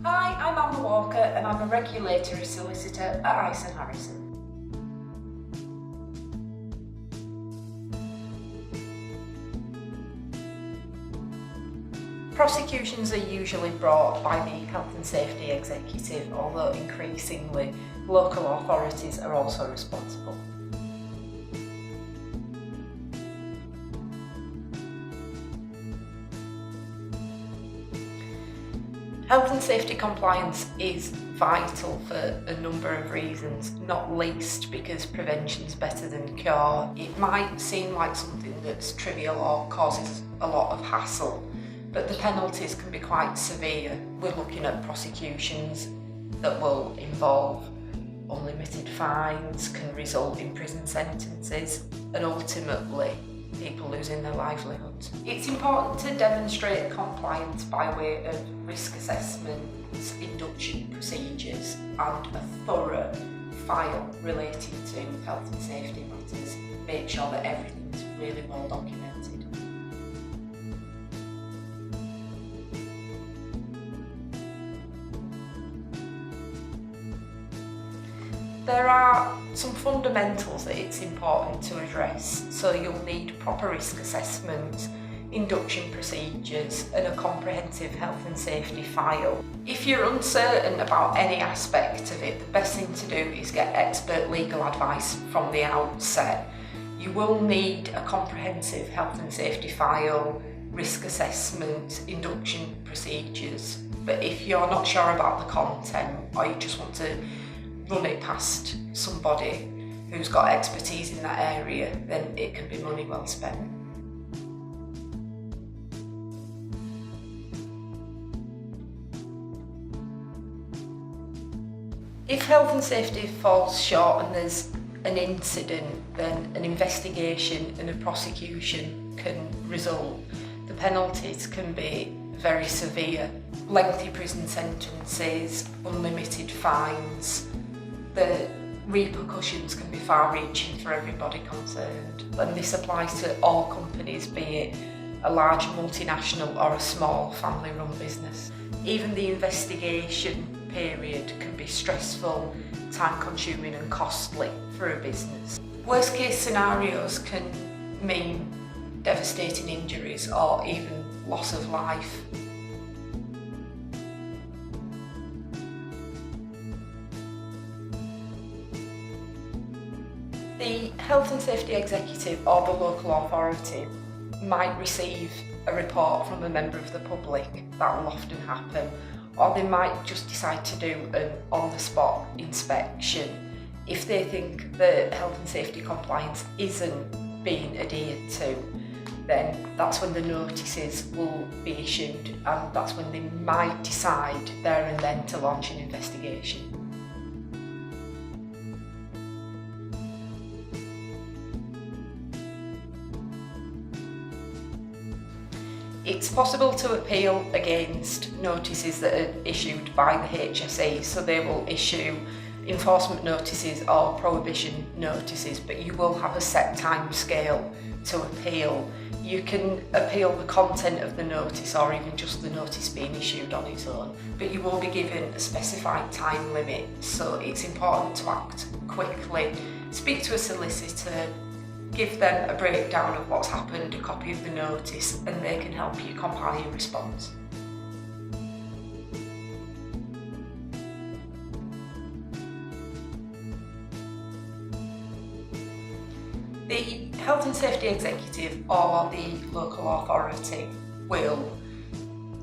Hi, I'm Anna Walker and I'm a regulatory solicitor at Ison Harrison. Prosecutions are usually brought by the Health and Safety Executive, although increasingly local authorities are also responsible. Health and safety compliance is vital for a number of reasons, not least because prevention is better than cure. It might seem like something that's trivial or causes a lot of hassle, but the penalties can be quite severe. We're looking at prosecutions that will involve unlimited fines, can result in prison sentences, and ultimately people losing their livelihoods. It's important to demonstrate compliance by way of risk assessments, induction procedures, and a thorough file relating to health and safety matters. Make sure that everything's really well documented. There are some fundamentals that it's important to address, so you'll need proper risk assessments, induction procedures and a comprehensive health and safety file. If you're uncertain about any aspect of it, the best thing to do is get expert legal advice from the outset. You will need a comprehensive health and safety file, risk assessment, induction procedures, but if you're not sure about the content or you just want to run it past somebody who's got expertise in that area, then it can be money well spent. If health and safety falls short and there's an incident, then an investigation and a prosecution can result. The penalties can be very severe. Lengthy prison sentences, unlimited fines. The repercussions can be far-reaching for everybody concerned, and this applies to all companies, be it a large multinational or a small family-run business. Even the investigation period can be stressful, time-consuming and costly for a business. Worst-case scenarios can mean devastating injuries or even loss of life. The Health and Safety Executive or the local authority might receive a report from a member of the public. That will often happen. Or they might just decide to do an on-the-spot inspection. If they think the health and safety compliance isn't being adhered to, then that's when the notices will be issued, and that's when they might decide there and then to launch an investigation. It's possible to appeal against notices that are issued by the HSE, so they will issue enforcement notices or prohibition notices, but you will have a set time scale to appeal. You can appeal the content of the notice or even just the notice being issued on its own, but you will be given a specified time limit, so it's important to act quickly. Speak to a solicitor, give them a breakdown of what's happened, a copy of the notice, and they can help you compile your response. The Health and Safety Executive or the local authority will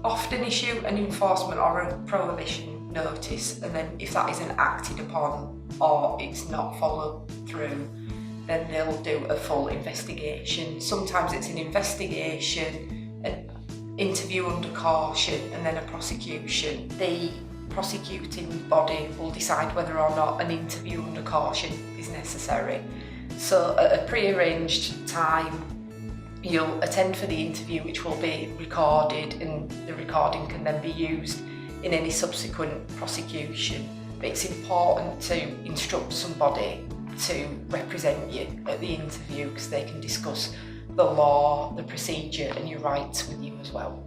often issue an enforcement or a prohibition notice, and then if that isn't acted upon or it's not followed through, then they'll do a full investigation. Sometimes it's an investigation, an interview under caution, and then a prosecution. The prosecuting body will decide whether or not an interview under caution is necessary. So at a pre-arranged time, you'll attend for the interview, which will be recorded, and the recording can then be used in any subsequent prosecution. But it's important to instruct somebody to represent you at the interview, because they can discuss the law, the procedure and your rights with you as well.